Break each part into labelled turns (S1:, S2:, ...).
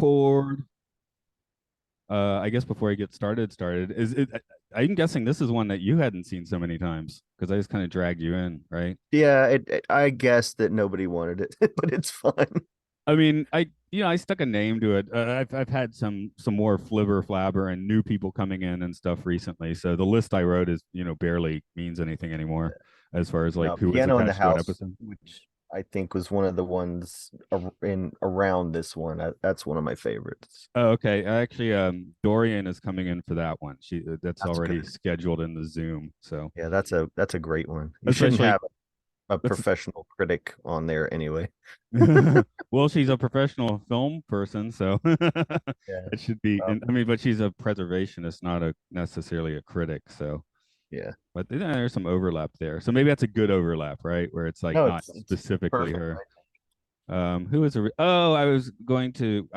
S1: Record. I guess before I get started, is it? I'm guessing this is one that you hadn't seen so many times because I just kind of dragged you in, right?
S2: Yeah, I guess that nobody wanted it, but it's fun.
S1: I mean, I stuck a name to it. I've had some more flibber flabber and new people coming in and stuff recently. So the list I wrote is barely means anything anymore as far as like
S2: No,
S1: who was
S2: Piano in the
S1: attached to an
S2: House,
S1: episode.
S2: which I think was one of the ones in around this one. That's one of my favorites.
S1: Oh, okay. Actually, Dorian is coming in for that one. That's
S2: That's
S1: already
S2: good.
S1: scheduled in the Zoom. So
S2: Yeah, that's a great one. You shouldn't
S1: especially
S2: have a
S1: that's
S2: professional critic on there anyway.
S1: well, she's a professional film person, so
S2: Yeah.
S1: it should be.
S2: Well,
S1: And I mean, but she's a preservationist, not a necessarily a critic. So,
S2: yeah.
S1: but there's some overlap there. So maybe that's a good overlap, right? Where it's like
S2: No,
S1: not
S2: it's
S1: specifically
S2: perfect.
S1: her. Who is a? Oh, I was going to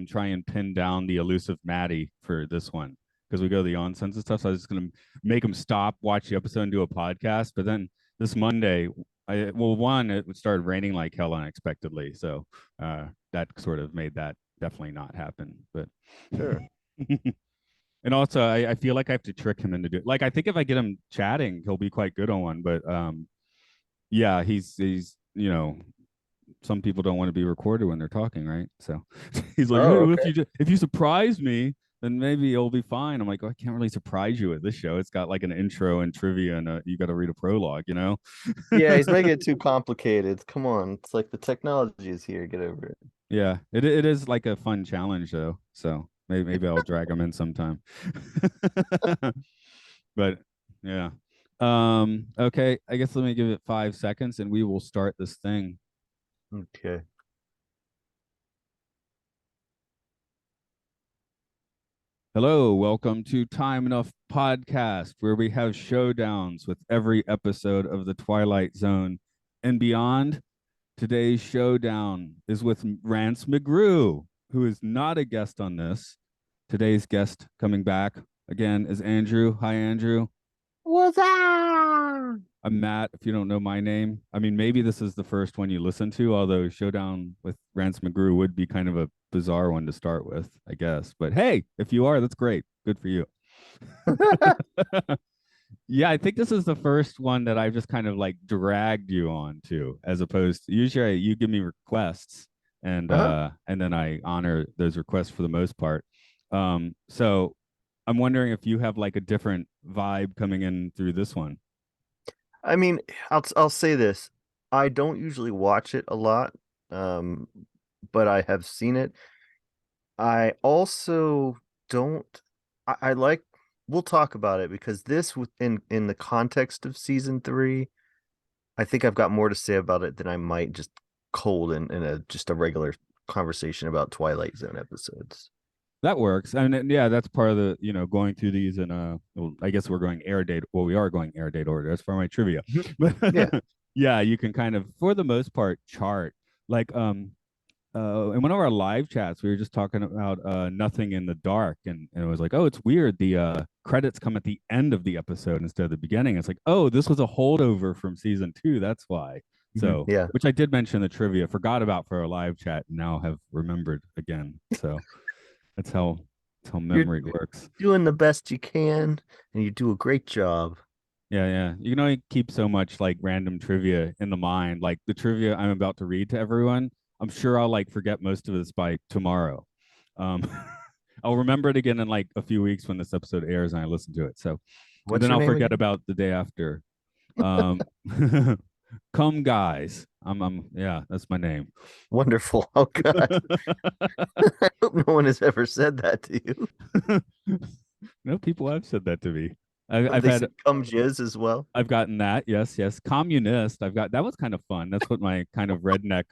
S1: try and pin down the elusive Maddie for this one because we go to the onsens and stuff. So I was just gonna make him stop, watch the episode, and do a podcast. But then this Monday, one it started raining like hell unexpectedly, so that sort of made that definitely not happen. But
S2: Sure.
S1: and also I feel like I have to trick him into doing. Like I think if I get him chatting, he'll be quite good on one. But yeah, he's some people don't want to be recorded when they're talking, right? So he's like, hey,
S2: Oh,
S1: well,
S2: okay.
S1: if you surprise me, then maybe it'll be fine. I'm like, oh, I can't really surprise you at this show. It's got like an intro and trivia, and you got to read a prologue, you know?
S2: Yeah, he's making it too complicated. Come on. It's like the technology is here. Get over it.
S1: Yeah, it is like a fun challenge though. So maybe I'll drag him in sometime. But yeah. Okay, I guess let me give it 5 seconds and we will start this thing.
S2: Okay.
S1: Hello, welcome to Time Enough Podcast, where we have showdowns with every episode of The Twilight Zone and beyond. Today's showdown is with Rance McGrew, who is not a guest on this. Today's guest coming back again is Andrew. Hi, Andrew.
S2: What's up?
S1: I'm Matt, if you don't know my name. I mean, maybe this is the first one you listen to, although Showdown with Rance McGrew would be kind of a bizarre one to start with, I guess. But hey, if you are, that's great. Good for you. Yeah, I think this is the first one that I've just kind of like dragged you on to, as opposed to usually you give me requests
S2: Uh-huh.
S1: and then I honor those requests for the most part. So I'm wondering if you have like a different vibe coming in through this one.
S2: I mean, I'll say this. I don't usually watch it a lot, um, but I have seen it. I also don't I like we'll talk about it because this in the context of season three, I think I've got more to say about it than I might just cold in a just a regular conversation about Twilight Zone episodes.
S1: That works. I mean, yeah, that's part of the, going through these and well, I guess we're going air date. Well, we are going air date order. That's for my trivia.
S2: Mhm.
S1: But
S2: Yeah.
S1: yeah, you can kind of, for the most part, chart. Like in one of our live chats, we were just talking about Nothing in the Dark, and it was like, oh, it's weird. The credits come at the end of the episode instead of the beginning. It's like, oh, this was a holdover from season two. That's why.
S2: Mhm.
S1: So,
S2: Yeah.
S1: which I did mention in the trivia, forgot about for our live chat, and now have remembered again. So that's how
S2: You're
S1: memory works.
S2: doing the best you can and you do a great job.
S1: Yeah, yeah. You can only keep so much like random trivia in the mind. Like the trivia I'm about to read to everyone, I'm sure I'll like forget most of this by tomorrow. Um, I'll remember it again in like a few weeks when this episode airs and I listen to it. So, and
S2: What's
S1: then
S2: your
S1: I'll
S2: name
S1: forget
S2: again?
S1: about the day after. Um, come guys. Yeah, that's my name.
S2: Wonderful. Oh God. I hope no one has ever said that to you.
S1: No, people have said that to me.
S2: Have
S1: I've
S2: they
S1: had
S2: said come jizz as well?
S1: I've gotten that. Yes, yes. Communist. I've got that was kind of fun. That's what my kind of redneck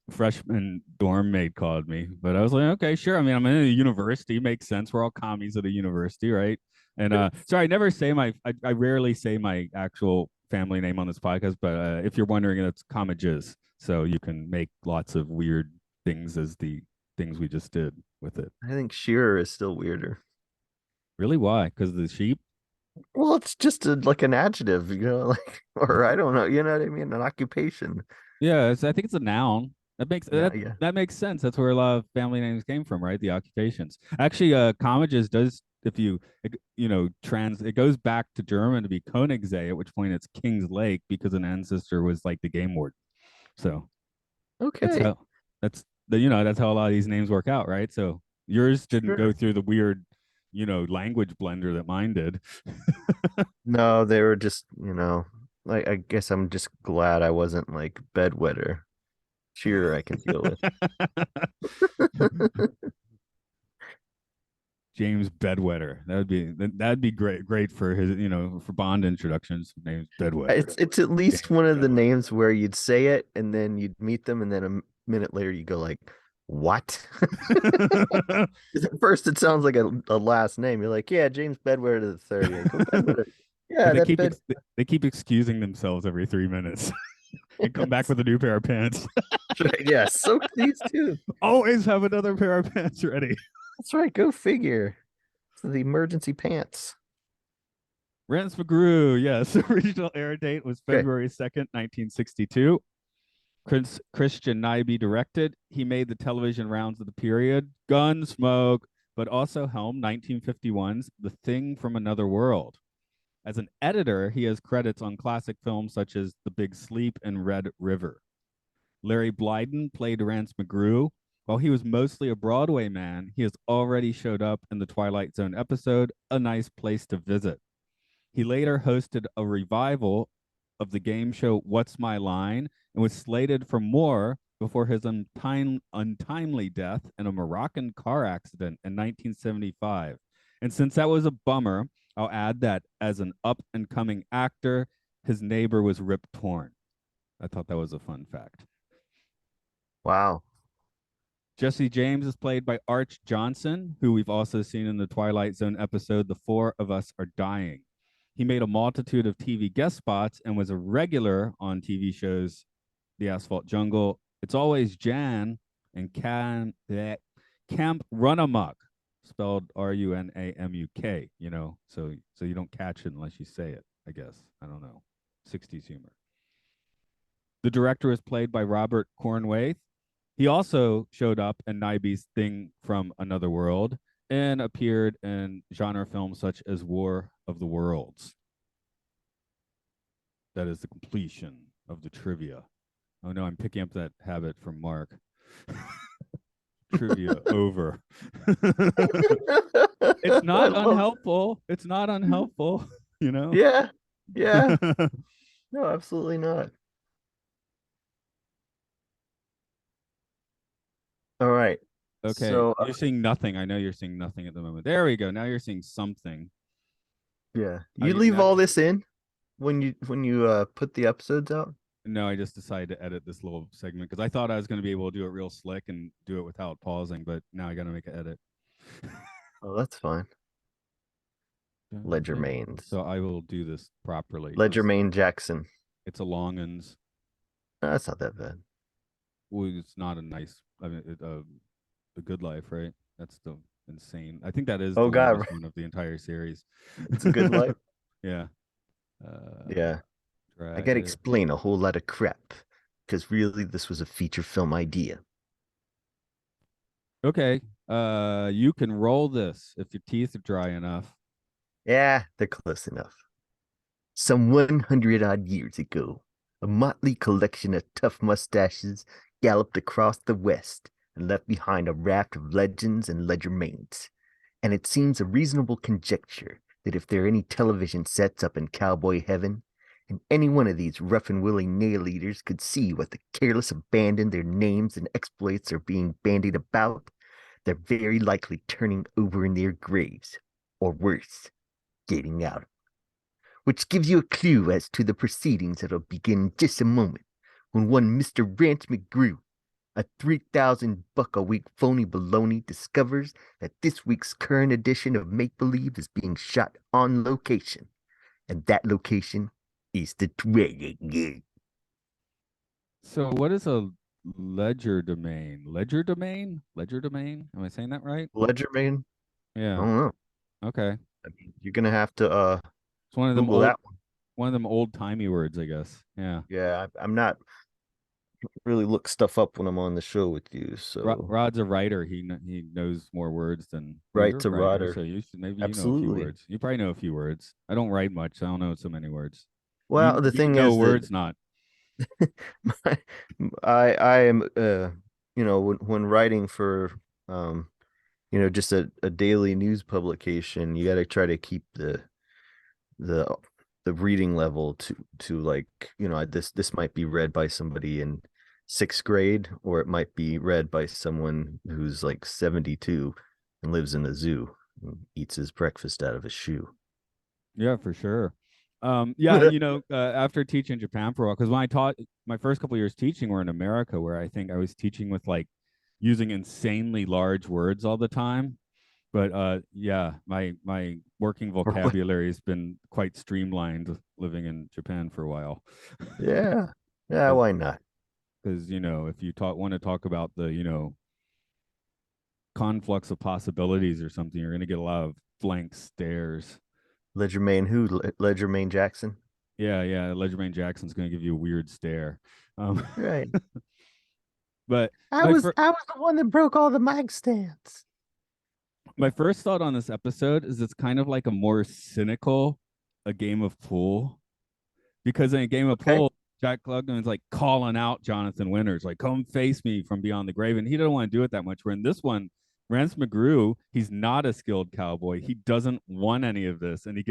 S1: freshman dorm mate called me. But I was like, okay, sure. I mean, I'm in a university. Makes sense. We're all commies at a university, right? And sorry, I never say I rarely say my actual family name on this podcast, but if you're wondering, it's Comages. So you can make lots of weird things as the things we just did with it.
S2: I think Shearer is still weirder.
S1: Really? Why? Because the sheep?
S2: Well, it's just like an adjective, like, or I don't know, you know what I mean? An occupation.
S1: Yeah, I think it's a noun. That makes
S2: Yeah,
S1: that
S2: yeah.
S1: that makes sense. That's where a lot of family names came from, right? The occupations. Actually, Commages does, if you trans, it goes back to German to be Königssee, at which point it's King's Lake because an ancestor was like the game warden. So that's
S2: Okay.
S1: how that's how a lot of these names work out, right? So yours didn't go
S2: Sure.
S1: through the weird, language blender that mine did.
S2: No, they were just, like I guess I'm just glad I wasn't like bedwetter. Shearer I can deal with.
S1: James Bedwetter. That'd be great for his, for Bond introductions. Name's Bedwetter.
S2: It's at least
S1: James
S2: one of the
S1: Bedwetter.
S2: names where you'd say it and then you'd meet them and then minute later you go like, "What?" 'Cause at first it sounds like a last name. You're like, "Yeah, James Bedwetter the third." You're like, "Oh, Bedwetter."
S1: But
S2: Yeah,
S1: they
S2: that
S1: keep
S2: bed.
S1: they keep excusing themselves every 3 minutes and come back
S2: That's
S1: with a new pair of pants.
S2: right. Yeah, soak these too.
S1: Always have another pair of pants ready.
S2: That's right. Go figure. So the emergency pants.
S1: Rance McGrew, yes. Original air date was
S2: Okay.
S1: February 2nd, 1962. Christian Nyby directed. He made the television rounds of the period. Gunsmoke, but also helmed 1951's The Thing from Another World. As an editor, he has credits on classic films such as The Big Sleep and Red River. Larry Blyden played Rance McGrew. While he was mostly a Broadway man, he has already showed up in the Twilight Zone episode, A Nice Place to Visit. He later hosted a revival of the game show What's My Line and was slated for more before his untimely death in a Moroccan car accident in 1975. And since that was a bummer, I'll add that as an up and coming actor, his neighbor was Rip Torn. I thought that was a fun fact.
S2: Wow.
S1: Jesse James is played by Arch Johnson, who we've also seen in the Twilight Zone episode The Four of Us Are Dying. He made a multitude of TV guest spots and was a regular on TV shows The Asphalt Jungle, It's Always Jan, and Camp Run Amok, spelled Runamuk, so you don't catch it unless you say it, I guess. I don't know. 60s humor. The director is played by Robert Cornwaith. He also showed up in Nyby's Thing from Another World and appeared in genre films such as War of the Worlds. That is the completion of the trivia. Oh no, I'm picking up that habit from Mark. Trivia over. It's
S2: I
S1: not
S2: love
S1: unhelpful. It's not unhelpful, you know?
S2: Yeah. Yeah. No, absolutely not. All right.
S1: Okay,
S2: So,
S1: you're seeing nothing. I know you're seeing nothing at the moment. There we go. Now you're seeing something.
S2: yeah,
S1: Are
S2: you
S1: you
S2: leave
S1: now?
S2: all this in when you put the episodes out?
S1: No, I just decided to edit this little segment because I thought I was going to be able to do it real slick and do it without pausing, but now I got to make an edit.
S2: Oh, that's fine. Ledger Mains.
S1: So I will do this properly
S2: Ledger
S1: because
S2: Main Jackson.
S1: it's a long uns.
S2: No, that's not that bad.
S1: Well, it's not a nice. I mean, the Good Life, right? That's the insane. I think that is the
S2: Oh God,
S1: longest one of the entire series.
S2: it's a good life.
S1: Yeah. Uh,
S2: Yeah. I
S1: try
S2: gotta
S1: it.
S2: explain a whole lot of crap because really this was a feature film idea.
S1: Okay. You can roll this if your teeth are dry enough.
S2: Yeah, they're close enough. Some 100 odd years ago, a motley collection of tough mustaches galloped across the West and left behind a raft of legends and legerdemains. And it seems a reasonable conjecture that if there are any television sets up in cowboy heaven, and any one of these rough and willy nail eaters could see what the careless abandon their names and exploits are being bandied about, they're very likely turning over in their graves, or worse, getting out, which gives you a clue as to the proceedings that'll begin in just a moment when one Mr. Rance McGrew, a 3,000 buck a week phony baloney, discovers that this week's current edition of Make Believe is being shot on location. And that location is the Twilight.
S1: So what is a ledger domain? Ledger domain? Ledger domain? Am I saying that right?
S2: Ledger Man? I
S1: Yeah.
S2: don't know.
S1: Okay.
S2: I mean, you're gonna have to
S1: It's one of them
S2: Google
S1: old
S2: that one.
S1: one of them old timey words, I guess. Yeah.
S2: Yeah, I'm not. really look stuff up when I'm on the show with you. So
S1: Rod's a writer. He knows more words than well,
S2: right
S1: you're a
S2: to
S1: writer,
S2: Rotter.
S1: so you should maybe you know a few
S2: Absolutely.
S1: words. You probably know a few words. I don't write much. So I don't know so many words.
S2: Well, the
S1: You
S2: thing
S1: know
S2: is that
S1: words not.
S2: my, I am when writing for um just a daily news publication, you got to try to keep the the reading level to like, this might be read by somebody in sixth grade, or it might be read by someone who's like 72 and lives in a zoo and eats his breakfast out of a shoe.
S1: Yeah, for sure. Yeah, after teaching Japan for a while, because when I taught my first couple of years teaching were in America, where I think I was teaching with like using insanely large words all the time. But yeah, my working vocabulary has been quite streamlined living in Japan for a while.
S2: Yeah. Yeah, why not?
S1: Because if you want to talk about the conflux of possibilities or something, you're going to get a lot of blank stares.
S2: Ledger Main Jackson.
S1: Yeah, yeah. Ledgerman Jackson's going to give you a weird stare. Um,
S2: Right.
S1: but
S2: I
S1: my
S2: was
S1: fir-
S2: I was the one that broke all the mic stands.
S1: my first thought on this episode is it's kind of like a more cynical a game of pool, because in a game of
S2: Okay.
S1: pool, Jack Klugman's like calling out Jonathan Winters, like, come face me from beyond the grave. And he doesn't want to do it that much. Where in this one, Rance McGrew, he's not a skilled cowboy. He doesn't want any of this. And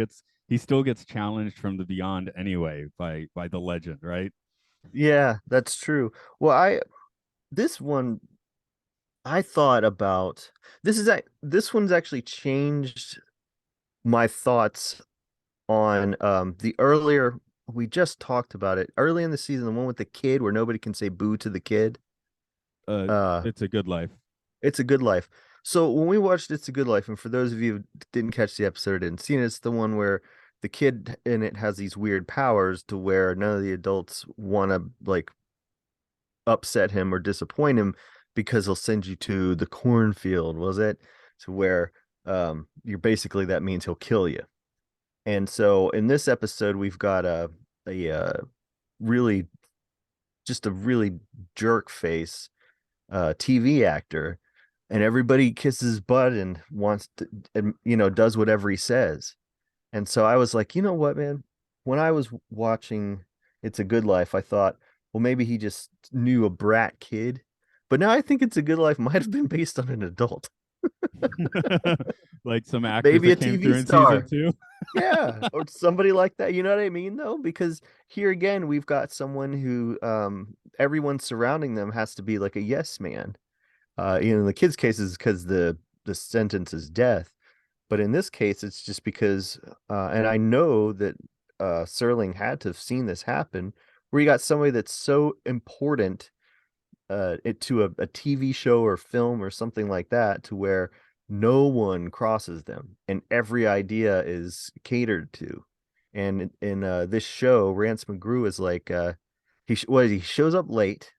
S1: he still gets challenged from the beyond anyway by the legend, right?
S2: Yeah, that's true. Well, this one I thought about this one's actually changed my thoughts on the earlier, we just talked about it early in the season, the one with the kid where nobody can say boo to the kid.
S1: Uh
S2: Uh
S1: it's a good life.
S2: It's a Good Life. So when we watched It's a Good Life, and for those of you who didn't catch the episode or didn't see it, it's the one where the kid in it has these weird powers to where none of the adults want to like upset him or disappoint him because he'll send you to the cornfield, was it? To where you're basically, that means he'll kill you. And so in this episode, we've got a really just a really jerk face TV actor, and everybody kisses his butt and wants to, and does whatever he says. And so I was like, you know what, man? When I was watching It's a Good Life, I thought, well, maybe he just knew a brat kid. But now I think It's a Good Life might have been based on an adult,
S1: Like some actors
S2: maybe
S1: that
S2: a
S1: came
S2: TV
S1: through in season
S2: star.
S1: 2.
S2: Yeah, or somebody like that. You know what I mean, though? Because here again, we've got someone who everyone surrounding them has to be like a yes man. In the kid's case is because the sentence is death, but in this case, it's just because, and I know that Serling had to have seen this happen, where you got somebody that's so important to a TV show or film or something like that, to where no one crosses them and every idea is catered to. And in this show, Rance McGrew is like, he shows up late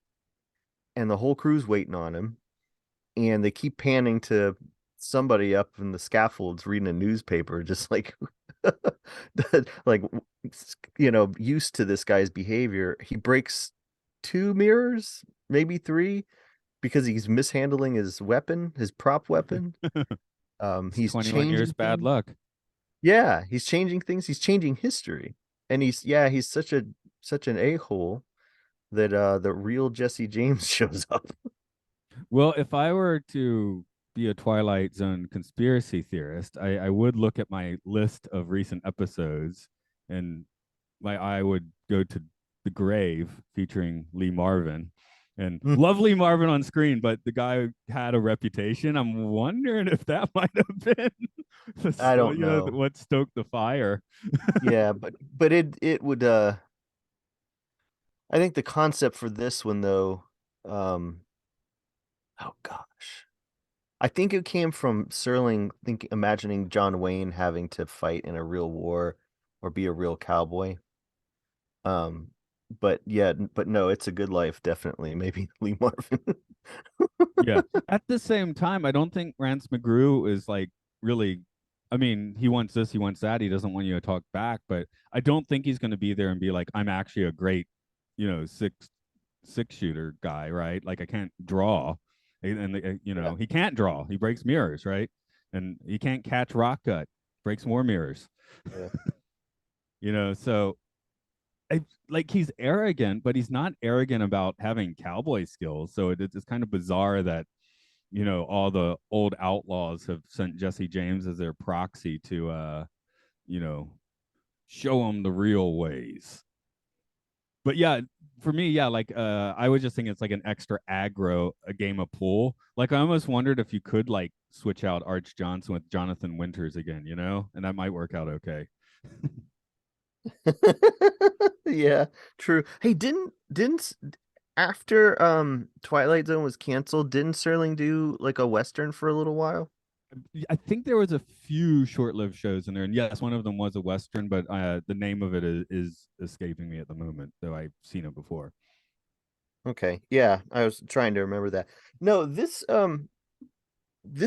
S2: and the whole crew's waiting on him, and they keep panning to somebody up in the scaffolds reading a newspaper, just like like used to this guy's behavior. He breaks two mirrors, maybe three, because he's mishandling his weapon, his prop weapon.
S1: It's
S2: He's
S1: 21 years
S2: changing
S1: bad
S2: things.
S1: luck.
S2: Yeah, he's changing things. He's changing history, and he's such an a-hole that the real Jesse James shows up.
S1: Well, if I were to be a Twilight Zone conspiracy theorist, I would look at my list of recent episodes, and my eye would go to The Grave featuring Lee Marvin. And lovely Marvin on screen, but the guy had a reputation. I'm wondering if that might have been
S2: I don't know.
S1: what stoked the fire.
S2: Yeah, but it would I think the concept for this one though, um oh gosh. I think it came from Serling imagining John Wayne having to fight in a real war or be a real cowboy. Um but yeah, but no, It's a Good Life, definitely. Maybe Lee Marvin.
S1: Yeah. At the same time, I don't think Rance McGrew is like really. I mean, he wants this, he wants that. He doesn't want you to talk back, but I don't think he's going to be there and be like, "I'm actually a great, six." 6 shooter guy, right? Like I can't draw, and
S2: Yeah.
S1: he can't draw. He breaks mirrors, right? And he can't catch rock cut, breaks more mirrors.
S2: Yeah.
S1: So like he's arrogant, but he's not arrogant about having cowboy skills. So it's kind of bizarre that all the old outlaws have sent Jesse James as their proxy to you know show them the real ways. But yeah, for me, yeah, like I was just thinking it's like an extra aggro a game of pool. Like I almost wondered if you could like switch out Arch Johnson with Jonathan Winters again, and that might work out okay.
S2: Yeah, true. Hey, after Twilight Zone was canceled, didn't Serling do like a Western for a little while?
S1: I think there was a few short-lived shows in there, and yes, one of them was a western, but the name of it is escaping me at the moment, though I've seen it before.
S2: Okay. Yeah, I was trying to remember that. No, this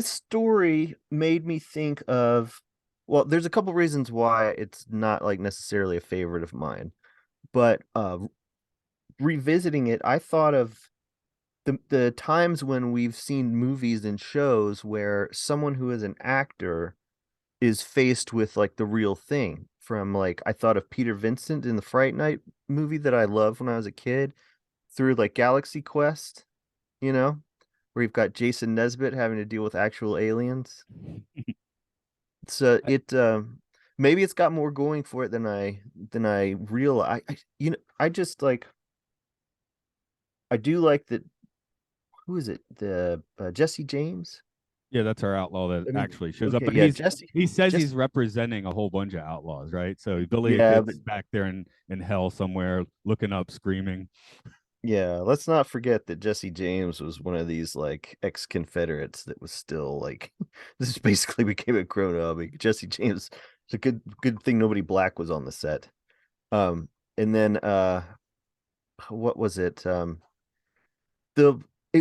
S2: story made me think of, well, there's a couple reasons why it's not like necessarily a favorite of mine, but revisiting it, I thought of the times when we've seen movies and shows where someone who is an actor is faced with like the real thing. From like I thought of Peter Vincent in the Fright Night movie that I loved when I was a kid, through like Galaxy Quest, you know, where you've got Jason Nesbitt having to deal with actual aliens. So maybe it's got more going for it than I realize. I just like, I do like that. Who is it? The Jesse James?
S1: Yeah, that's our outlaw that
S2: I mean,
S1: actually shows up,
S2: okay,
S1: but
S2: yeah,
S1: he says
S2: Jesse,
S1: he's representing a whole bunch of outlaws, right? So Billy
S2: yeah, but
S1: Good's back there in hell somewhere, looking up, screaming.
S2: yeah, let's not forget that Jesse James was one of these like ex-Confederates that was still like this is basically became a grown up. Jesse James, it's a good thing nobody black was on the set. And then what was it? The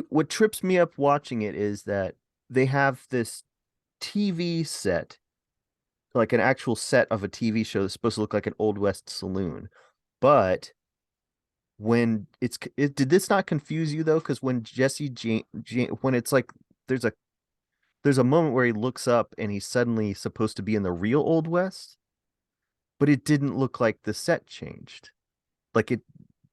S2: what trips me up watching it is that they have this TV set, like an actual set of a TV show that's supposed to look like an Old West saloon. But when did this not confuse you though? Because when when it's like there's a there's a moment where he looks up and he's suddenly supposed to be in the real Old West, but it didn't look like the set changed. Like it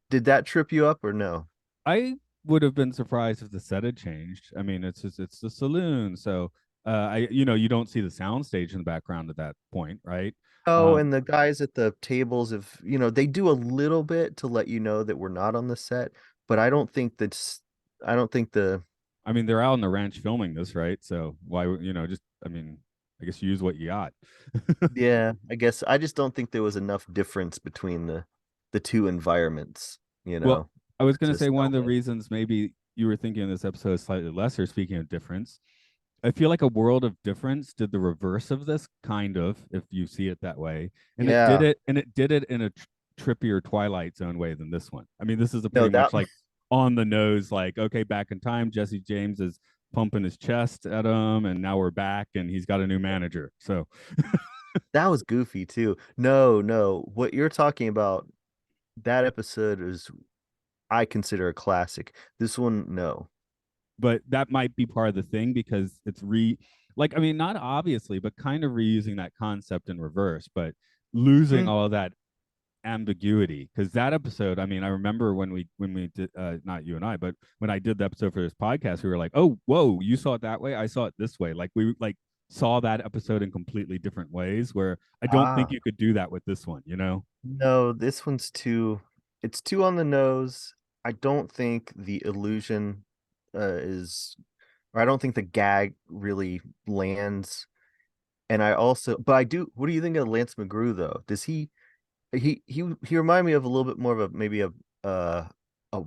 S2: did that trip you up or no?
S1: I would have been surprised if the set had changed. I mean, it's the saloon, so you don't see the soundstage in the background at that point, right?
S2: Oh,
S1: Um,
S2: and the guys at the tables, if they do a little bit to let you know that we're not on the set, but I don't think the
S1: I mean, they're out on the ranch filming this, right? So why, just I mean, I guess use what you got.
S2: yeah, I guess I just don't think there was enough difference between the two environments,
S1: Well, I was going to
S2: to
S1: say one of
S2: sell
S1: the
S2: it.
S1: reasons maybe you were thinking this episode is slightly lesser. Speaking of difference, I feel like a world of difference did the reverse of this, kind of, if you see it that way,
S2: Yeah.
S1: and it did it in a trippier Twilight Zone way than this one. I mean, this is a
S2: No,
S1: pretty
S2: that
S1: much like on the nose, like okay, back in time, Jesse James is pumping his chest at him, and now we're back, and he's got a new manager. So,
S2: that was goofy too. No, no. What you're talking about, that episode is I consider a classic. This one, no.
S1: but that might be part of the thing because it's like I mean, not obviously, but kind of reusing that concept in reverse, but losing
S2: Mm.
S1: all of that ambiguity because that episode, I mean, I remember when we did not you and I, but when I did the episode for this podcast, we were like, oh whoa, you saw it that way, I saw it this way, like we like saw that episode in completely different ways where I don't think
S2: Ah,
S1: you could do that with this one.
S2: no, this one's it's too on the nose. I don't think the illusion or I don't think the gag really lands. And but I do, what do you think of Lance McGrew though? Does he remind me of a little bit more of a maybe uh a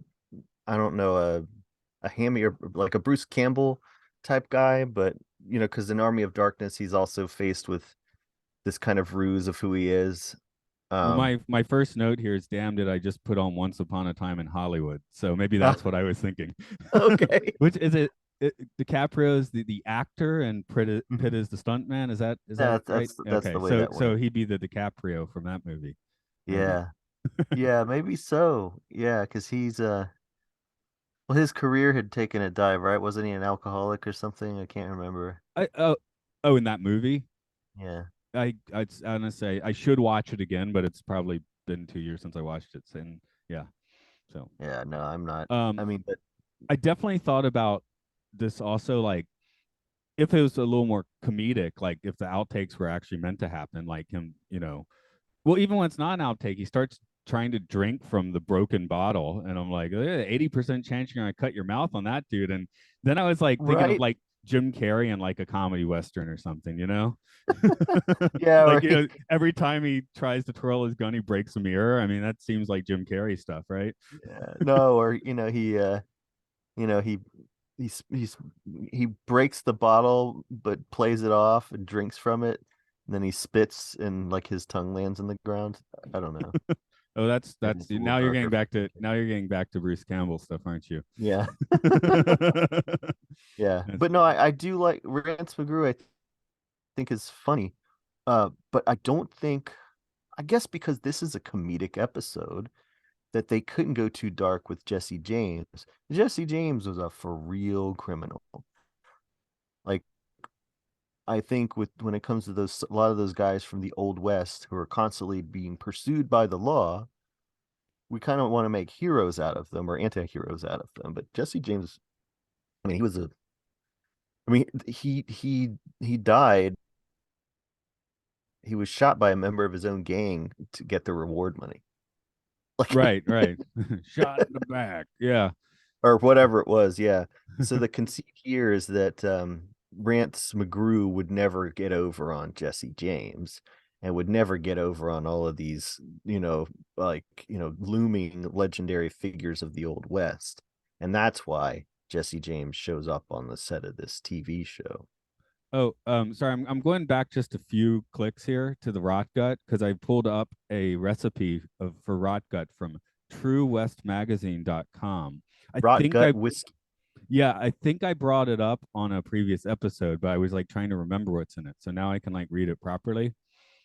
S2: I don't know a Hammy or like a Bruce Campbell type guy, but because in Army of Darkness he's also faced with this kind of ruse of who he is.
S1: Well,
S2: Um,
S1: my first note here is, damn, did I just put on Once Upon a Time in Hollywood? So maybe that's what I was thinking.
S2: okay,
S1: Which is DiCaprio's the actor and Pitt
S2: Mhm.
S1: is the stuntman. Is that
S2: Yeah,
S1: right?
S2: that's
S1: Okay,
S2: the way
S1: so
S2: that
S1: so
S2: went.
S1: he'd be the DiCaprio from that movie. I don't know.
S2: Yeah, yeah, maybe so. Yeah, because he's Well, his career had taken a dive, right? Wasn't he an alcoholic or something? I can't remember.
S1: I oh, in that movie,
S2: Yeah.
S1: I'm gonna say I should watch it again, but it's probably been 2 years since I watched it. And yeah, so
S2: Yeah, no, I'm not. I
S1: um,
S2: mean, but
S1: I definitely thought about this also, like if it was a little more comedic, like if the outtakes were actually meant to happen, like him, well, even when it's not an outtake, he starts trying to drink from the broken bottle, and I'm like, 80% chance you're gonna cut your mouth on that dude. And then I was like thinking of
S2: right?
S1: like Jim Carrey in like a comedy western or something,
S2: Yeah,
S1: like
S2: right.
S1: every time he tries to twirl his gun, he breaks a mirror. I mean, that seems like Jim Carrey stuff, right?
S2: Yeah. No, or you know, he's he breaks the bottle but plays it off and drinks from it, and then he spits and like his tongue lands in the ground. I don't know.
S1: Oh,
S2: Maybe
S1: that's
S2: it's a little darker for Jim Carrey.
S1: now you're getting back to Bruce Campbell stuff, aren't you?
S2: Yeah. Yeah. But no, I do like Rance McGrew, think is funny. But I don't think, I guess because this is a comedic episode, that they couldn't go too dark with Jesse James. Jesse James was a for real criminal. Like, I think with when it comes to those a lot of those guys from the old west who are constantly being pursued by the law, we kind of want to make heroes out of them or anti-heroes out of them. But Jesse James, I mean, he died. He was shot by a member of his own gang to get the reward money. Like
S1: Right, right. Shot in the back. Yeah.
S2: or whatever it was. Yeah. So the conceit here is that Rance McGrew would never get over on Jesse James and would never get over on all of these, looming legendary figures of the Old West. And that's why Jesse James shows up on the set of this TV show.
S1: Oh, sorry, I'm going back just a few clicks here to the rot gut because I pulled up a recipe for rot gut from truewestmagazine.com. I
S2: Rot
S1: think
S2: gut
S1: I
S2: whiskey.
S1: Yeah, I think I brought it up on a previous episode, but I was like trying to remember what's in it. So now I can like read it properly.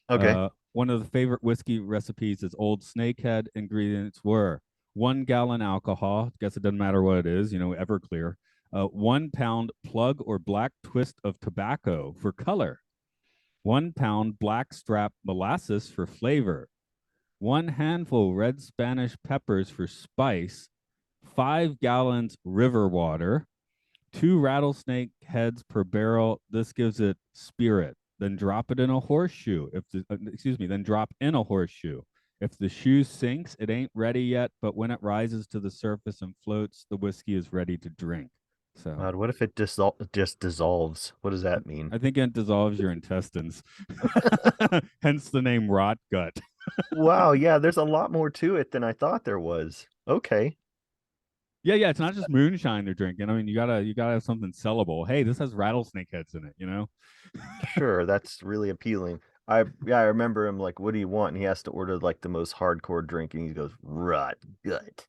S2: Okay.
S1: One of the favorite whiskey recipes is Old Snakehead. Ingredients were 1 gallon alcohol. Guess it doesn't matter what it is, Everclear. 1 pound plug or black twist of tobacco for color. 1 pound blackstrap molasses for flavor. 1 handful red Spanish peppers for spice. 5 gallons river water. 2 rattlesnake heads per barrel. This gives it spirit. Then drop it in a horseshoe. Then drop in a horseshoe. If the shoe sinks, it ain't ready yet, but when it rises to the surface and floats, the whiskey is ready to drink. So
S2: God, what if it just dissolves? What does that mean?
S1: I think it dissolves your intestines. Hence the name rot gut.
S2: Wow, yeah, there's a lot more to it than I thought there was. Okay.
S1: Yeah, yeah, it's not just moonshine they're drinking. I mean, you gotta have something sellable. Hey, this has rattlesnake heads in it.
S2: Sure, that's really appealing. I remember him like, what do you want? And he has to order like the most hardcore drink, and he goes, rot gut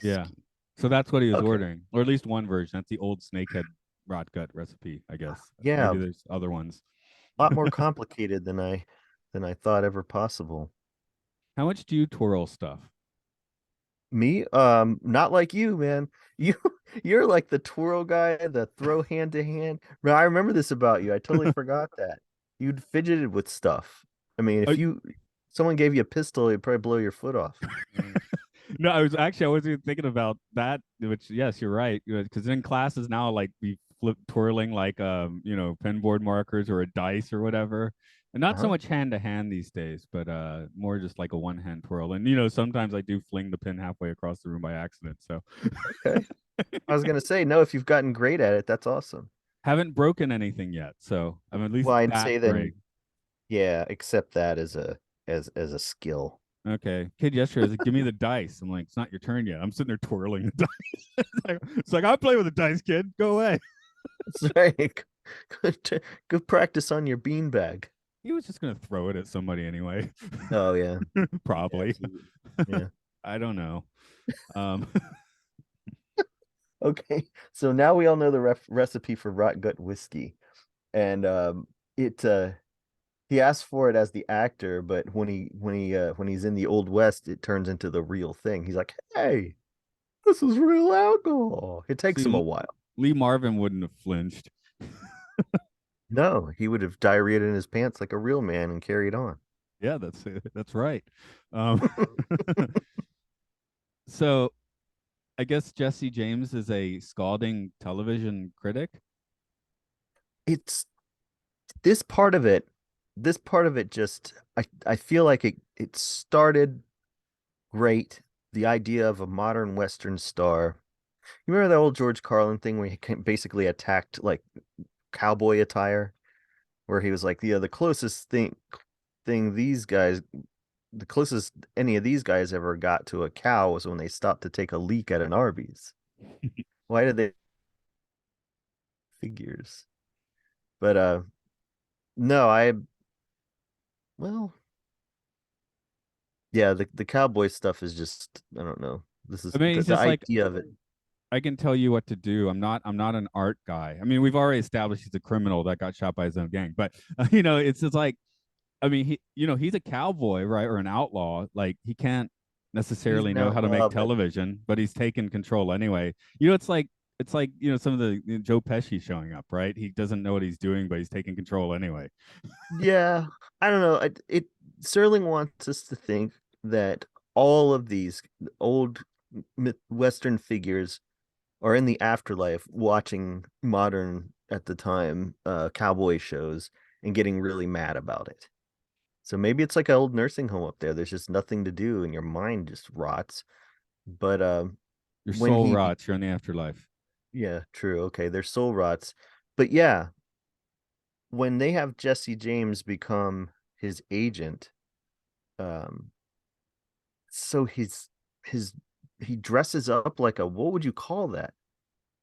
S1: Yeah.
S2: whiskey.
S1: So that's what he was
S2: Okay.
S1: ordering, or at least one version. That's the old snakehead rot gut recipe, I guess.
S2: Yeah,
S1: Maybe there's other ones.
S2: a lot more complicated than I thought ever possible.
S1: How much do you twirl stuff?
S2: Me, not like you, man. You you're like the twirl guy, the throw hand to hand. Man, I remember this about you. I totally forgot that. You'd fidgeted with stuff. I mean,
S1: Oh,
S2: if someone gave you a pistol, it'd probably blow your foot off.
S1: no, I wasn't even thinking about that. Which, yes, you're right. Because in classes now, like we flip twirling like pen board markers or a dice or whatever. And not so
S2: Uh-huh.
S1: much hand to hand these days, but more just like a one hand twirl. And sometimes I do fling the pin halfway across the room by accident. So
S2: Okay. I was gonna say, no, if you've gotten great at it, that's awesome.
S1: haven't broken anything yet. So I'm at least
S2: Well, I'd
S1: that
S2: say
S1: great.
S2: then, yeah, accept that as a skill.
S1: Okay. Kid yesterday was like, give me the dice. I'm like, it's not your turn yet. I'm sitting there twirling the dice. It's like, I'll play with the dice, kid. Go away.
S2: That's right. Good practice on your beanbag.
S1: He was just gonna throw it at somebody anyway.
S2: Oh yeah. Yeah,
S1: Probably.
S2: absolutely. Yeah.
S1: I don't know. Um,
S2: Okay. So now we all know the recipe for rot gut whiskey. And it he asked for it as the actor, but when he's in the old west, it turns into the real thing. He's like, "Hey, This is real alcohol. It takes him a
S1: See,
S2: while.
S1: Lee Marvin wouldn't have flinched.
S2: No, he would have diarrheaed in his pants like a real man and carried on.
S1: Yeah, that's right. Um, so I guess Jesse James is a scalding television critic.
S2: It's this part of it, this part of it just I feel like it started great. The idea of a modern Western star. You remember that old George Carlin thing where he basically attacked like cowboy attire, where he was like, yeah, the closest thing these guys, the closest any of these guys ever got to a cow was when they stopped to take a leak at an Arby's. Why did they figures? But no, well, yeah, the cowboy stuff is just I don't know. This is
S1: I mean, he's
S2: the
S1: just like,
S2: idea of it.
S1: I can tell you what to do. I'm not an art guy. I mean, we've already established he's a criminal that got shot by his own gang, but it's just like, I mean, he's a cowboy, right, or an outlaw. Like he can't
S2: He's
S1: necessarily
S2: an
S1: know how to make
S2: outlaw, but
S1: television, but he's taken control anyway. It's like some of the Joe Pesci showing up, right? He doesn't know what he's doing, but he's taking control anyway.
S2: yeah, I don't know. It Serling wants us to think that all of these old Western figures are in the afterlife watching modern at the time cowboy shows and getting really mad about it. So maybe it's like an old nursing home up there. There's just nothing to do and your mind just rots. But
S1: Your
S2: when
S1: soul
S2: he
S1: rots. You're in the afterlife.
S2: yeah, true. Okay, their soul rots. But yeah, when they have Jesse James become his agent, um, so his he dresses up like a what would you call that?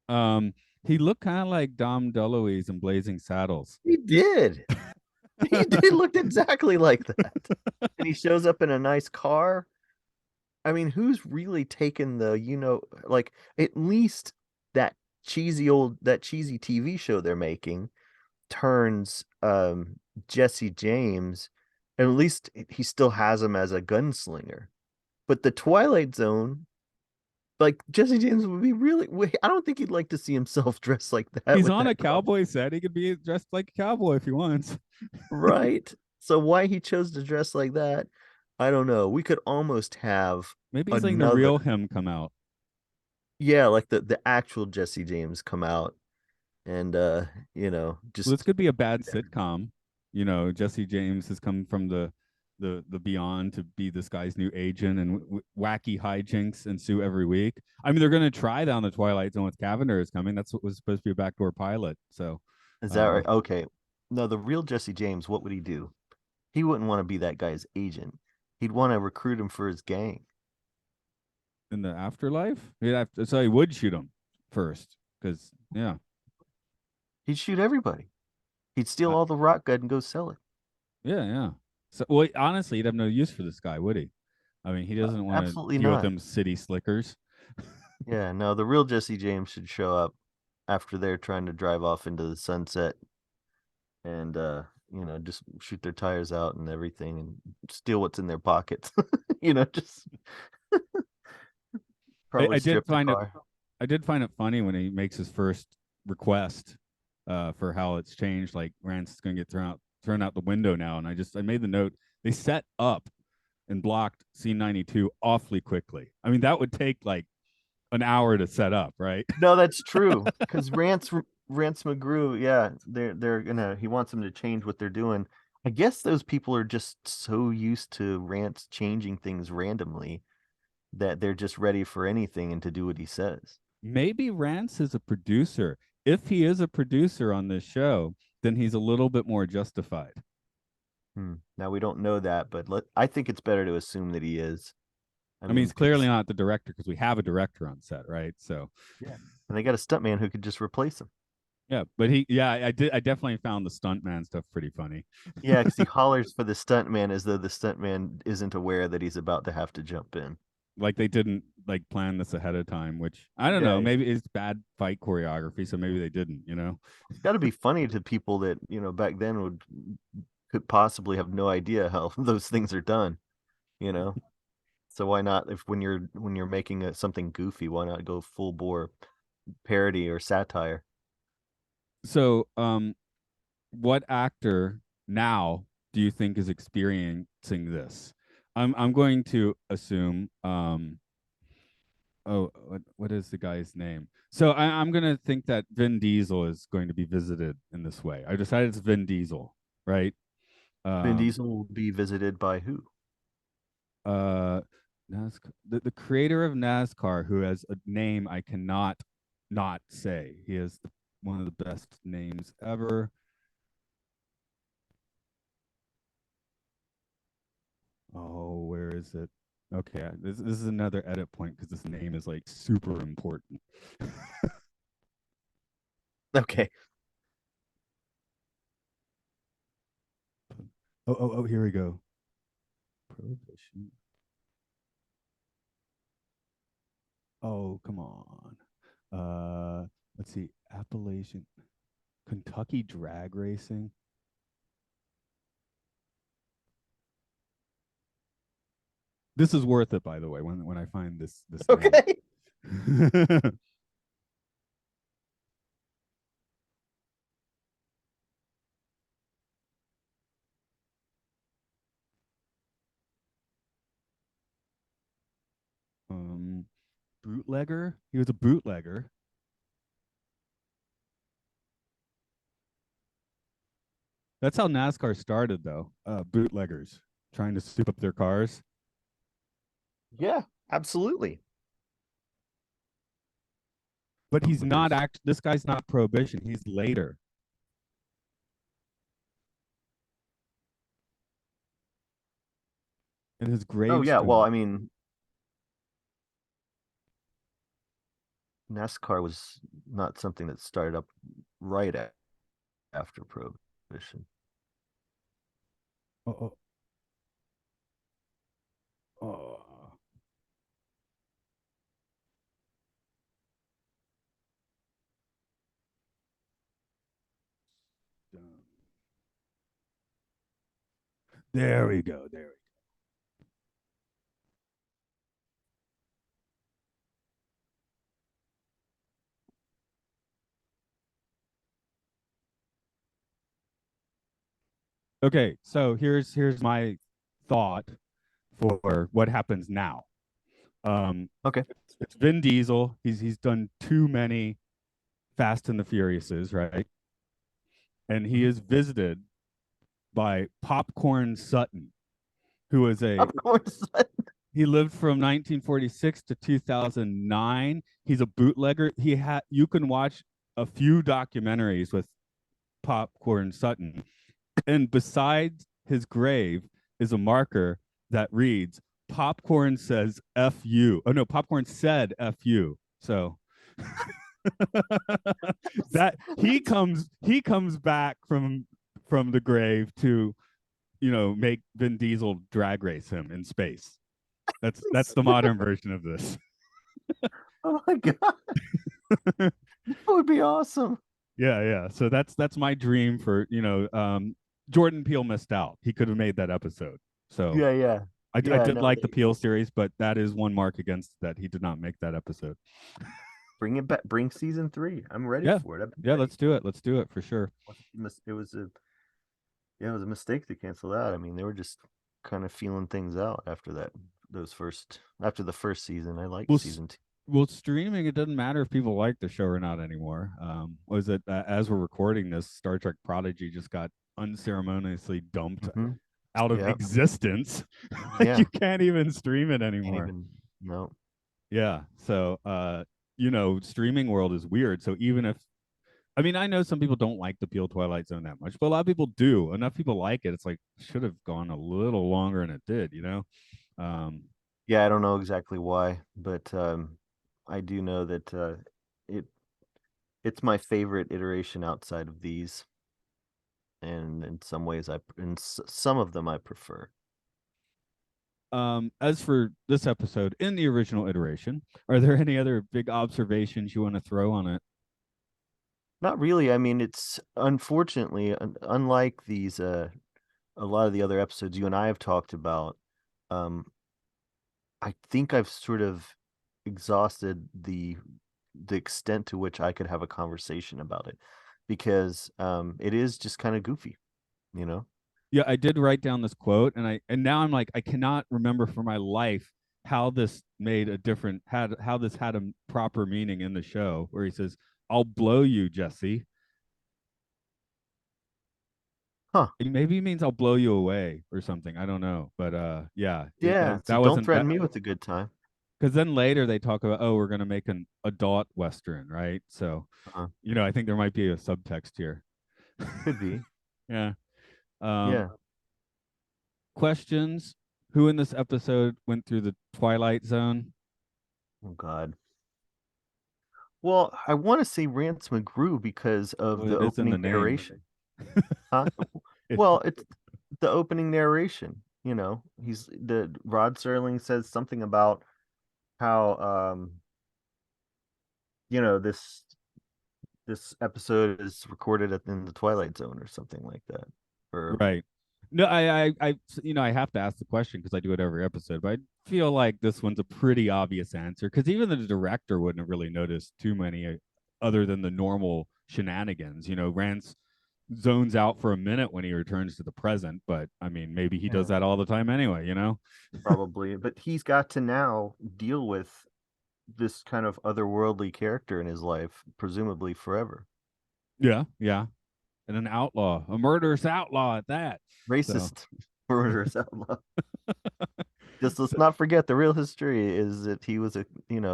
S1: Um, he looked kind of like Dom Deluise in Blazing Saddles.
S2: He did. He did look exactly like that. And he shows up in a nice car. I mean, who's really taken like at least that that cheesy TV show they're making turns Jesse James, and at least he still has him as a gunslinger. But the Twilight Zone, like Jesse James would be really I don't think he'd like to see himself dressed like that
S1: He's
S2: with
S1: on a
S2: that car.
S1: cowboy set. He could be dressed like a cowboy if he wants.
S2: Right? So why he chose to dress like that, I don't know. We could almost have
S1: Maybe he's letting the
S2: another
S1: real him come out.
S2: yeah, like the actual Jesse James come out and
S1: Well, this
S2: just
S1: could be a bad sitcom. Jesse James has come from the beyond to be this guy's new agent, and wacky hijinks ensue every week. I mean, they're going to try down the Twilight Zone with Cavender is coming. That's what was supposed to be a backdoor pilot. So,
S2: is that
S1: uh,
S2: right? Okay. No, the real Jesse James, what would he do? He wouldn't want to be that guy's agent. He'd want to recruit him for his gang.
S1: in the afterlife, so he would shoot him first because yeah,
S2: He'd shoot everybody. He'd steal
S1: uh,
S2: all the rock gun and go sell it.
S1: yeah. So, well, honestly, he'd have no use for this guy, would he? I mean, he doesn't want to
S2: Absolutely
S1: deal with
S2: not.
S1: them city slickers.
S2: Yeah, no, the real Jesse James should show up after they're trying to drive off into the sunset and just shoot their tires out and everything and steal what's in their pockets. Just
S1: I,
S2: probably
S1: I did
S2: strip the
S1: find it
S2: car.
S1: I did find it funny when he makes his first request for how it's changed. Like Rance is going to get thrown out the window now, and I made the note they set up and blocked C92 awfully quickly. I mean, that would take like an hour to set up, right?
S2: No, that's true. Because Rance McGrew, yeah, he wants them to change what they're doing. I guess those people are just so used to Rance changing things randomly that they're just ready for anything and to do what he says.
S1: Maybe Rance is a producer. If he is a producer on this show, then he's a little bit more justified.
S2: Now we don't know that, but I think it's better to assume that he is. I
S1: I mean,
S2: mean,
S1: he's clearly
S2: because
S1: not the director because we have a director on set, right? So,
S2: yeah, and they got a stuntman who could just replace him.
S1: yeah, I definitely found the stuntman stuff pretty funny.
S2: Yeah, because he hollers for the stuntman as though the stuntman isn't aware that he's about to have to jump in.
S1: Like they didn't like plan this ahead of time, which I don't
S2: Yeah,
S1: know.
S2: yeah.
S1: Maybe it's bad fight choreography, so maybe they didn't.
S2: It's got to be funny to people that back then could possibly have no idea how those things are done. You know, So why not, if when you're making something goofy, why not go full bore parody or satire?
S1: So, what actor now do you think is experiencing this? I'm going to assume oh, what is the guy's name? So I'm gonna think that Vin Diesel is going to be visited in this way. I decided it's Vin Diesel, right?
S2: Vin
S1: Um,
S2: Diesel will be visited by who?
S1: uh, NASCAR, the creator of NASCAR, who has a name I cannot not say. He has one of the best names ever. Oh, where is it? Okay, this is another edit point because this name is like super important.
S2: Okay.
S1: Oh, here we go. Prohibition. Oh, come on. Let's see. Appalachian, Kentucky drag racing. This is worth it, by the way. When I find this name.
S2: Okay.
S1: um, Bootlegger. He was a bootlegger. That's how NASCAR started, though. Bootleggers trying to soup up their cars.
S2: Yeah, absolutely.
S1: But he's not
S2: Bootleggers.
S1: act. This guy's not prohibition. He's later in his
S2: Oh yeah, well,
S1: gravestone.
S2: I mean, NASCAR was not something that started up right after Prohibition.
S1: Oh, oh, oh. There we go. There we go. Okay, so here's my thought for what happens now.
S2: Okay.
S1: It's Vin Diesel. He's done too many Fast and the Furiouses, right? And he
S2: Mhm.
S1: is visited by Popcorn Sutton, who is a
S2: Of course.
S1: he lived from 1946 to 2009. He's a bootlegger. He had you can watch a few documentaries with Popcorn Sutton, and beside his grave is a marker that reads Popcorn says F you. Oh no, Popcorn said F you. So that
S2: That's
S1: he comes back from the grave to, make Vin Diesel drag race him in space. That's the modern version of this.
S2: oh my God. That would be awesome.
S1: Yeah. So that's my dream for, Jordan Peele missed out. He could have made that episode. So
S2: Yeah, yeah.
S1: I
S2: Yeah,
S1: did
S2: no,
S1: like the Peele series, but that is one mark against that. He did not make that episode.
S2: bring it back. Bring season 3. I'm ready
S1: Yeah.
S2: for it. I'm
S1: Yeah,
S2: ready.
S1: let's do it. Let's do it for sure.
S2: It was a Yeah, it was a mistake to cancel that. I mean, they were just kind of feeling things out after that. After the first season, I liked
S1: Well,
S2: season 2.
S1: well, streaming, it doesn't matter if people like the show or not anymore. Was it as we're recording this, Star Trek Prodigy just got unceremoniously dumped
S2: Mm-hmm.
S1: out of
S2: Yeah,
S1: existence. Like
S2: yeah.
S1: you can't even stream it
S2: Can't
S1: anymore.
S2: even no.
S1: Yeah. So streaming world is weird. So even if I mean, I know some people don't like the Peel Twilight Zone that much, but a lot of people do. Enough people like it. It's like should have gone a little longer than it did. Um,
S2: Yeah, I don't know exactly why, but I do know that it it's my favorite iteration outside of these, and in some ways, some of them I prefer.
S1: as for this episode in the original iteration, are there any other big observations you want to throw on it?
S2: Not really. I mean, it's unfortunately unlike a lot of the other episodes you and I have talked about. Um, I think I've sort of exhausted the extent to which I could have a conversation about it, because it is just kind of goofy, you know?
S1: Yeah, I did write down this quote, and now I'm like, I cannot remember for my life how this made a different had how this had a proper meaning in the show where he says, "I'll blow you, Jesse."
S2: Huh.
S1: Maybe he means I'll blow you away or something. I don't know, but yeah,
S2: Yeah.
S1: that
S2: So don't
S1: wasn't that
S2: threaten me with a good time.
S1: because then later they talk about, oh, we're gonna make an adult western, right? So
S2: Uh,
S1: I think there might be a subtext here.
S2: could be.
S1: Yeah. Um,
S2: Yeah.
S1: questions. Who in this episode went through the Twilight Zone?
S2: Oh God. Well, I want to say Rance McGrew because of
S1: Well,
S2: the
S1: it's in the
S2: opening
S1: name.
S2: narration. Huh?
S1: It's
S2: Well, it's the opening narration. He's the Rod Serling says something about how this episode is recorded in the Twilight Zone or something like that. Or
S1: right. No, I have to ask the question because I do it every episode, but I feel like this one's a pretty obvious answer because even the director wouldn't have really noticed too many other than the normal shenanigans. Rance zones out for a minute when he returns to the present, but I mean, maybe he does
S2: yeah,
S1: that all the time anyway.
S2: probably. But he's got to now deal with this kind of otherworldly character in his life, presumably forever.
S1: Yeah, yeah, and an outlaw, a murderous outlaw at that. So,
S2: Racist, murderous outlaw. Just let's
S1: so
S2: not forget the real history is that he was a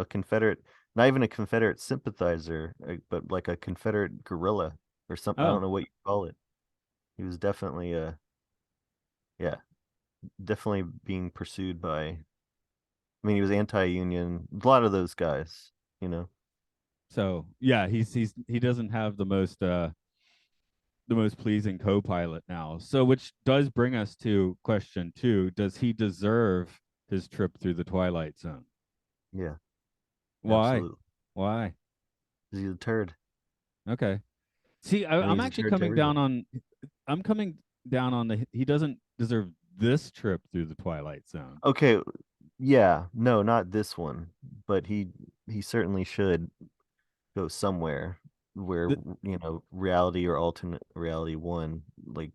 S2: Confederate, not even a Confederate sympathizer, but like a Confederate guerrilla or something. I don't
S1: oh,
S2: know what you call it. He was definitely yeah, definitely being pursued by. I mean, he was anti-union. A lot of those guys, you know.
S1: so yeah, he doesn't have the most pleasing co-pilot now. So, which does bring us to question two: does he deserve his trip through the Twilight Zone?
S2: Yeah,
S1: Why?
S2: absolutely.
S1: Why?
S2: He's a turd,
S1: Okay. See,
S2: and
S1: I'm
S2: he's a
S1: actually
S2: turd to
S1: coming
S2: everybody.
S1: down on. I'm coming down on the. He doesn't deserve this trip through the Twilight Zone.
S2: Okay, yeah, no, not this one, but he certainly should go somewhere where reality or alternate reality one like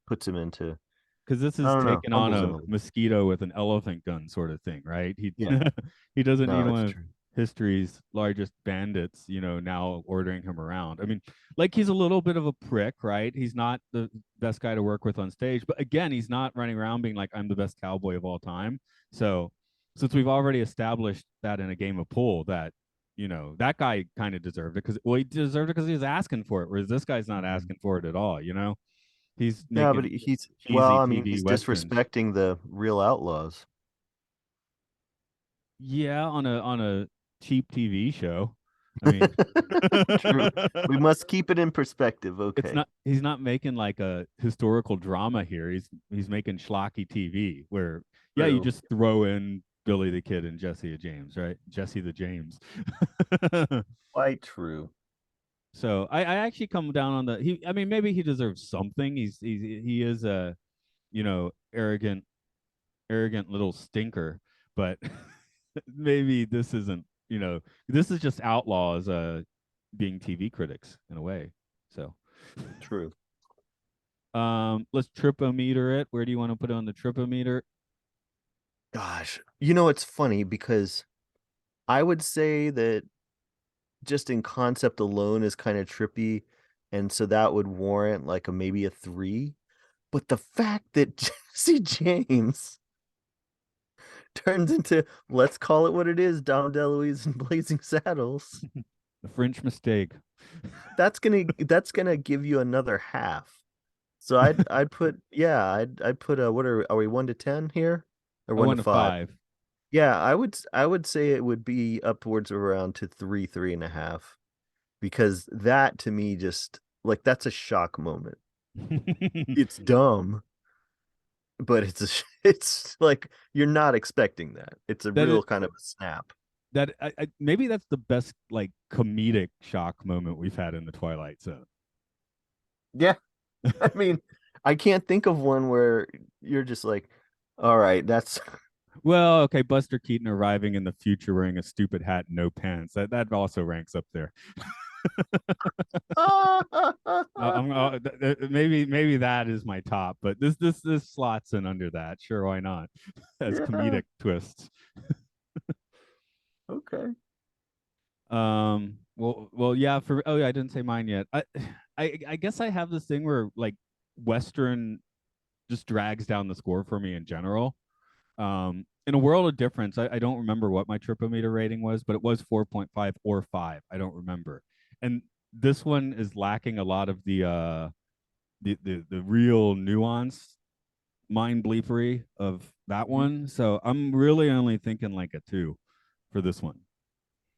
S2: puts him into,
S1: Because this
S2: I
S1: is
S2: don't know,
S1: taking on
S2: humbles him
S1: a
S2: a little.
S1: mosquito with an elephant gun sort of thing, right? He
S2: Yeah,
S1: he doesn't
S2: no,
S1: need
S2: it's
S1: one of
S2: true.
S1: history's largest bandits, now ordering him around. I mean, like he's a little bit of a prick, right? He's not the best guy to work with on stage, but again, he's not running around being like I'm the best cowboy of all time. So, since we've already established that in a game of pool that that guy kind of deserved it because he deserved it because he was asking for it, whereas this guy's not
S2: Mhm.
S1: asking for it at all. He's
S2: Yeah, but
S1: making
S2: well,
S1: cheesy
S2: I mean,
S1: TV
S2: he's
S1: westerns.
S2: disrespecting the real outlaws.
S1: Yeah, on a cheap TV show. I mean,
S2: True. We must keep it in perspective.
S1: it's
S2: Okay.
S1: not he's not making like a historical drama here. He's making schlocky TV where yeah, you
S2: True.
S1: just throw in Billy the Kid and Jesse James, right? Jesse the James.
S2: Quite true.
S1: So I actually come down on the he I mean maybe he deserves something. He is a arrogant little stinker, but maybe this isn't, this is just outlaws being TV critics in a way. So
S2: True.
S1: let's tripometer it. Where do you want to put it on the tripometer?
S2: Gosh, it's funny because I would say that just in concept alone is kind of trippy, and so that would warrant like a maybe a 3. But the fact that Jesse James turns into, let's call it what it is, Dom DeLuise and Blazing Saddles,
S1: The French mistake.
S2: that's gonna give you another half. So I'd put, yeah, I'd put what are we, 1 to 10 here, or
S1: I
S2: 1 to
S1: went to
S2: 5?
S1: five.
S2: Yeah, I would say it would be upwards of around to 3.5, because that to me just like that's a shock moment. It's dumb, but it's like you're not expecting that. It's a
S1: that
S2: real
S1: it
S2: kind of a snap.
S1: that maybe that's the best like comedic shock moment we've had in the Twilight Zone.
S2: Yeah, I mean, I can't think of one where you're just like, all right, that's
S1: Well, okay, Buster Keaton arriving in the future wearing a stupid hat and no pants. That also ranks up there. Maybe that is my top, but this slots in under that. Sure, why not? As
S2: Yeah.
S1: comedic twists.
S2: Okay.
S1: Well, yeah. For oh yeah, I didn't say mine yet. I guess I have this thing where like Western just drags down the score for me in general. In a world of difference, I don't remember what my tripometer rating was, but it was 4.5 or 5. I don't remember. And this one is lacking a lot of the real nuance, mind bleepery of that
S2: Mhm.
S1: one. So I'm really only thinking like a 2 for this one.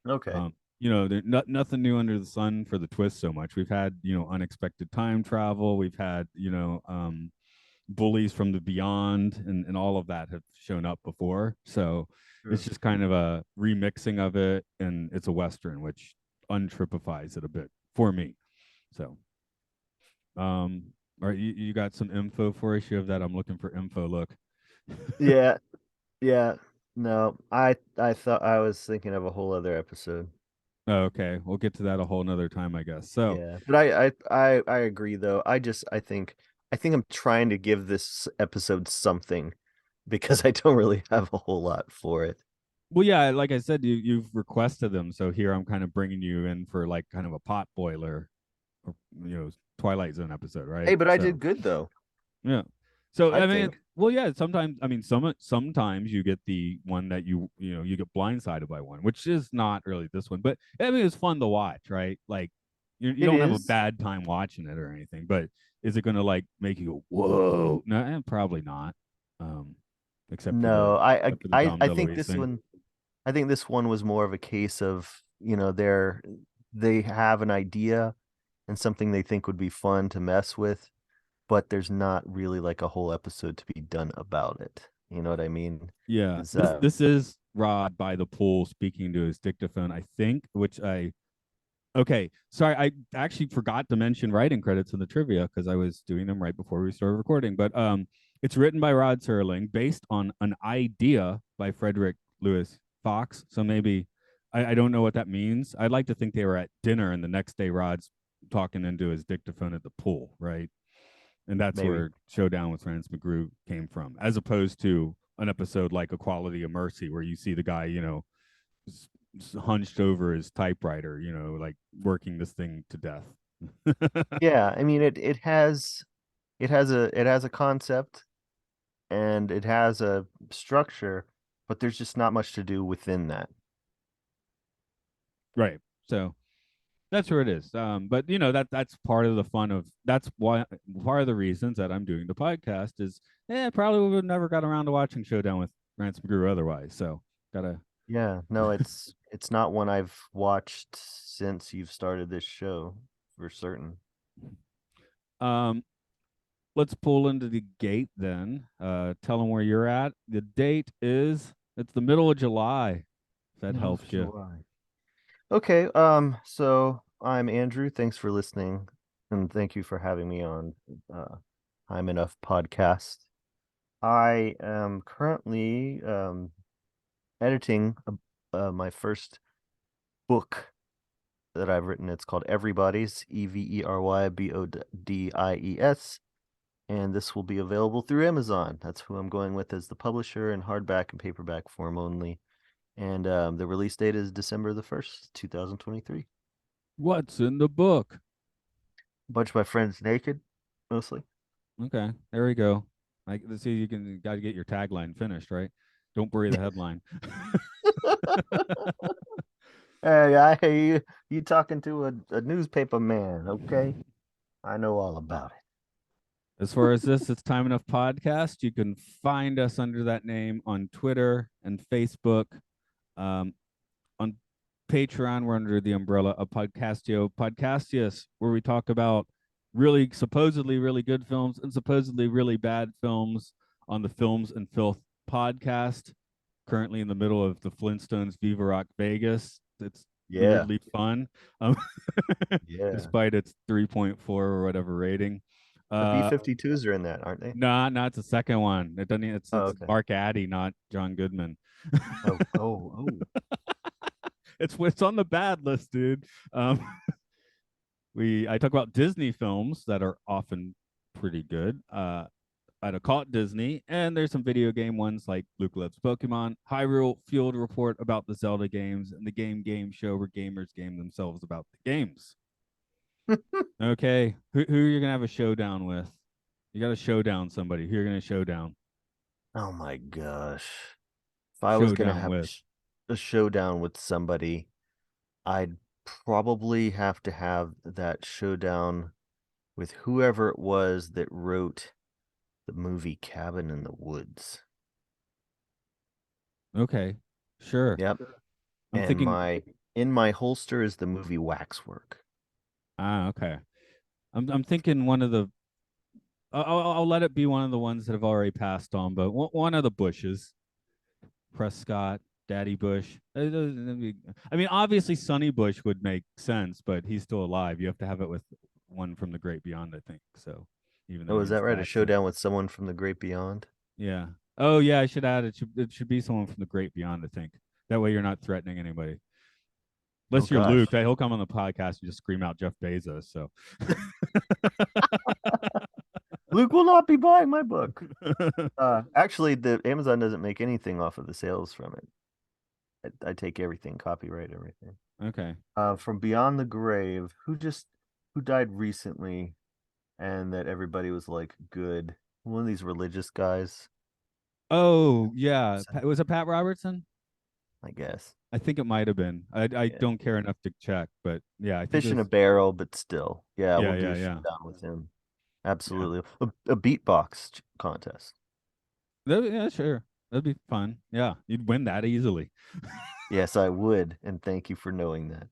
S2: Okay.
S1: Nothing new under the sun for the twist so much. We've had, unexpected time travel. We've had, bullies from the beyond, and all of that have shown up before. So it's
S2: Sure.
S1: just kind of a remixing of it, and it's a Western, which untripifies it a bit for me. So, all right, you got some info for us? You have that I'm looking for info look.
S2: Yeah. Yeah. No, I thought I was thinking of a whole other episode.
S1: Okay, we'll get to that a whole nother time, I guess. So,
S2: Yeah. But I agree though. I think I'm trying to give this episode something because I don't really have a whole lot for it.
S1: well, yeah, like I said, you've requested them, so here I'm kind of bringing you in for like kind of a pot boiler, or, Twilight Zone episode,
S2: Hey,
S1: right?
S2: but I
S1: So
S2: did good though,
S1: yeah. So
S2: I
S1: I mean,
S2: think.
S1: well, yeah. Sometimes I mean, sometimes you get the one that you get blindsided by one, which is not really this one. But I mean, it's fun to watch, right? Like you
S2: It
S1: don't have a
S2: is.
S1: bad time watching it or anything. But is it going to like make you go whoa? No, probably not. Um,
S2: No,
S1: except for the Dom
S2: I think
S1: Deluise
S2: this
S1: thing.
S2: one I think this one was more of a case of, they have an idea and something they think would be fun to mess with, but there's not really like a whole episode to be done about it. You know what I mean?
S1: Yeah,
S2: Is
S1: this is Rod by the pool speaking to his dictaphone, I think, which I okay, sorry, I actually forgot to mention writing credits in the trivia because I was doing them right before we started recording. But it's written by Rod Serling, based on an idea by Frederick Lewis Fox. So maybe I don't know what that means. I'd like to think they were at dinner, and the next day Rod's talking into his dictaphone at the pool, right? And that's
S2: maybe.
S1: where Showdown with Rance McGrew came from, as opposed to an episode like Equality of Mercy, where you see the guy, hunched over his typewriter, like working this thing to death.
S2: Yeah, I mean it has a concept and it has a structure, but there's just not much to do within that.
S1: Right. So that's where it is. But that's part of the fun of that's why part of the reasons that I'm doing the podcast is probably would have never got around to watching Showdown with Rance McGrew otherwise. So gotta
S2: Yeah, no, it's not one I've watched since you've started this show for certain.
S1: um let's pull into the gate then. Tell them where you're at. The date is it's the middle of July. If that
S2: Middle of
S1: helps you.
S2: July. Okay, so I'm Andrew. Thanks for listening, and thank you for having me on I'm Enough podcast. I am currently editing my first book that I've written. It's called Everybody's, Everybodies, and this will be available through Amazon. That's who I'm going with as the publisher in hardback and paperback form only. And the release date is December the 1st, 2023.
S1: What's in the book?
S2: A bunch of my friends naked, mostly.
S1: Okay, there we go. Let's see, you can got to get your tagline finished, right? Don't bury the headline.
S2: Hey, I hear you talking to a newspaper man, okay? I know all about it.
S1: As far as this, it's Time Enough Podcast. You can find us under that name on Twitter and Facebook. On Patreon, we're under the umbrella of Podcastio Podcastius, where we talk about really supposedly really good films and supposedly really bad films on the Films and Filth podcast. Currently in the middle of the Flintstones Viva Rock Vegas. It's
S2: Yeah,
S1: weirdly fun, um,
S2: yeah.
S1: despite its 3.4 or whatever rating.
S2: The
S1: Uh,
S2: B-52s are in that, aren't they?
S1: no, not the second one. It doesn't.
S2: Oh,
S1: It's
S2: okay.
S1: Mark Addy, not John Goodman.
S2: Oh.
S1: It's on the bad list, dude. Um, I talk about Disney films that are often pretty good. I'd caught Disney, and there's some video game ones like Luke Loves Pokemon, Hyrule Field Report about the Zelda games, and the Game Show where gamers game themselves about the games. Okay, who are you gonna have a showdown with? You got to showdown somebody. Who you're gonna showdown?
S2: Oh my gosh. If I was gonna
S1: Showdown
S2: have
S1: with.
S2: a showdown with somebody, I'd probably have to have that showdown with whoever it was that wrote the movie Cabin in the Woods.
S1: Okay, sure.
S2: Yep.
S1: I'm
S2: And
S1: thinking.
S2: my in my holster is the movie Waxwork.
S1: Okay. I'm thinking one of the. I'll let it be one of the ones that have already passed on, but one of the Bushes, Prescott, Daddy Bush. I mean, obviously Sonny Bush would make sense, but he's still alive. You have to have it with one from the great beyond, I think. So, even though
S2: Oh, is
S1: he's
S2: that right? A
S1: absent,
S2: showdown with someone from the great beyond?
S1: yeah. Oh yeah, I should add it should be someone from the great beyond, I think. That way you're not threatening anybody.
S2: Oh
S1: Unless you're Luke,
S2: gosh.
S1: that he'll come on the podcast and just scream out Jeff Bezos. So
S2: Luke will not be buying my book. Actually, the Amazon doesn't make anything off of the sales from it. I take everything, copyright everything.
S1: okay.
S2: From Beyond the Grave, who died recently, and that everybody was like good. One of these religious guys,
S1: Oh yeah, was it Pat Robertson?
S2: I guess.
S1: I think it might have been. I
S2: Yeah.
S1: don't care enough to check, but yeah, I think it
S2: Fish in a
S1: was.
S2: barrel, but still. Yeah, we'll
S1: Yeah,
S2: do
S1: yeah,
S2: a
S1: yeah,
S2: showdown with him.
S1: yeah.
S2: Absolutely. A beatbox contest.
S1: Yeah, sure. That'd be fun. Yeah, you'd win that easily.
S2: Yes, I would, and thank you for knowing that.